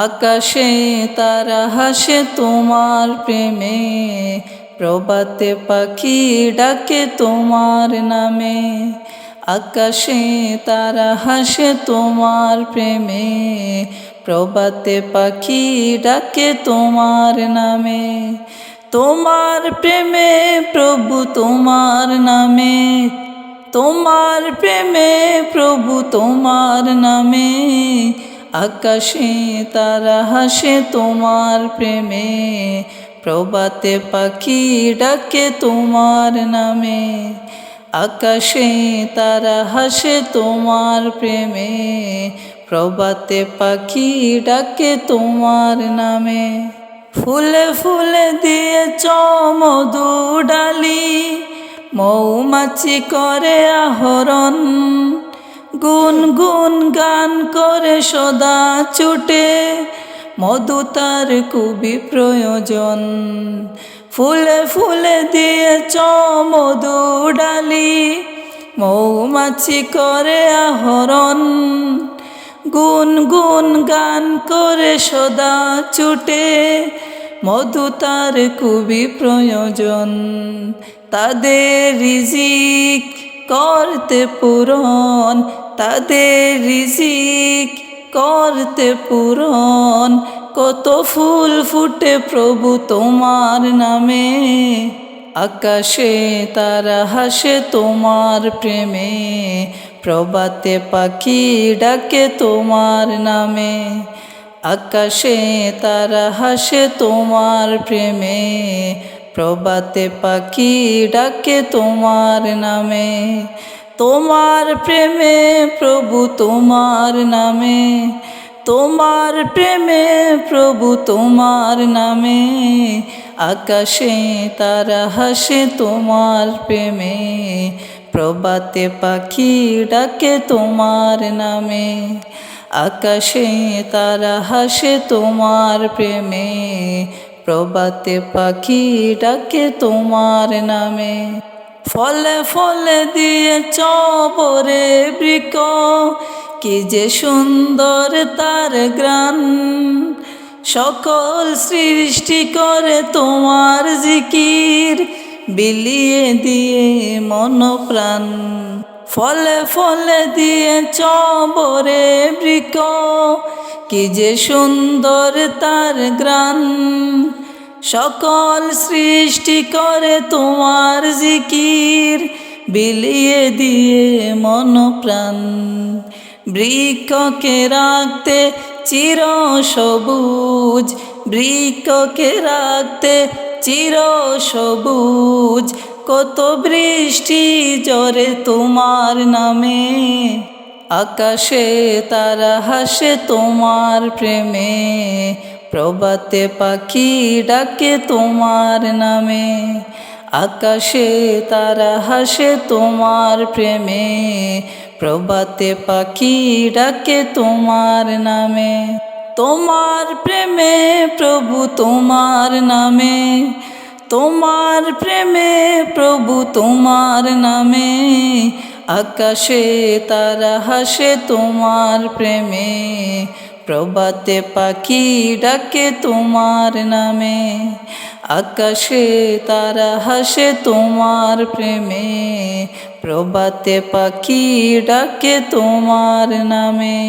আকাশে তারা হাসে তোমার প্রেমে, প্রভাতে পাখি ডাকে তোমার নামে। আকাশে তারা হাসে তোমার প্রেমে, প্রভাতে পাখি ডাকে তোমার নামে। তোমার প্রেমে প্রভু তোমার নামে, তোমার প্রেমে প্রভু তোমার নামে। আকাশে তারা হাসে তোমার প্রেমে, প্রভাতে পাখি ডাকে তোমার নামে। আকাশে তারা হাসে তোমার প্রেমে, প্রভাতে পাখি ডাকে তোমার নামে। ফুলে ফুলে দিয়েছ মধু ডালি, মৌমাছি করে আহরণ। গুন গুন গান করে সদা ছুটে, মধু তার খুবই প্রয়োজন। ফুলে ফুলে দিয়েছ মধু ডালি, মৌমাছি করে আহরণ। গুন গুন গান করে সদা ছুটে, মধু তার খুবই প্রয়োজন। তাদের রিজিক করতে পূরণ, তাদের রিজিক করতে পূরণ। কত ফুল ফুটে প্রভু তোমার নামে। আকাশে তারা হাসে তোমার প্রেমে, প্রভাতে পাখি ডাকে তোমার নামে। আকাশে তারা হাসে তোমার প্রেমে, প্রভাতে পাখি ডাকে তোমার নামে। তোমার প্রেমে প্রভু তোমার নামে, তোমার প্রেমে প্রভু তোমার নামে। আকাশে তারা হাসে তোমার প্রেমে, প্রভাতে পাখি ডাকে তোমার নামে। আকাশে তারা হাসে তোমার প্রেমে, প্রভাতে পাখি ডাকে তোমার নামে। ফলে ফলে দিয়েছ ভরে বৃক্ষ, কি যে সুন্দর তার গ্রাণ। সকল সৃষ্টি করে তোমার জিকির, বিলিয়ে দিয়ে মন প্রাণ। ফলে ফলে দিয়েছ ভরে বৃক্ষ, কি যে সুন্দর তার গ্রাণ। সকল সৃষ্টি করে তোমার জিকির, বিলিয়ে দিয়ে মন প্রাণ। বৃক্ষকে রাখতে চির সবুজ, বৃক্ষকে রাখতে চির সবুজ। কত বৃষ্টি ঝরে তোমার নামে। আকাশে তারা হাসে তোমার প্রেমে, প্রভাতে পাখি ডাকে তোমার নামে। আকাশে তারা হাসে তোমার প্রেমে, প্রভাতে পাখি ডাকে তোমার নামে। তোমার প্রেমে প্রভু তোমার নামে, তোমার প্রেমে প্রভু তোমার নামে। আকাশে তারা হাসে তোমার প্রেমে, প্রভাতে পাখি ডাকে তোমার নামে। আকাশে তারা হাসে তোমার প্রেমে, প্রভাতে পাখি ডাকে তোমার নামে।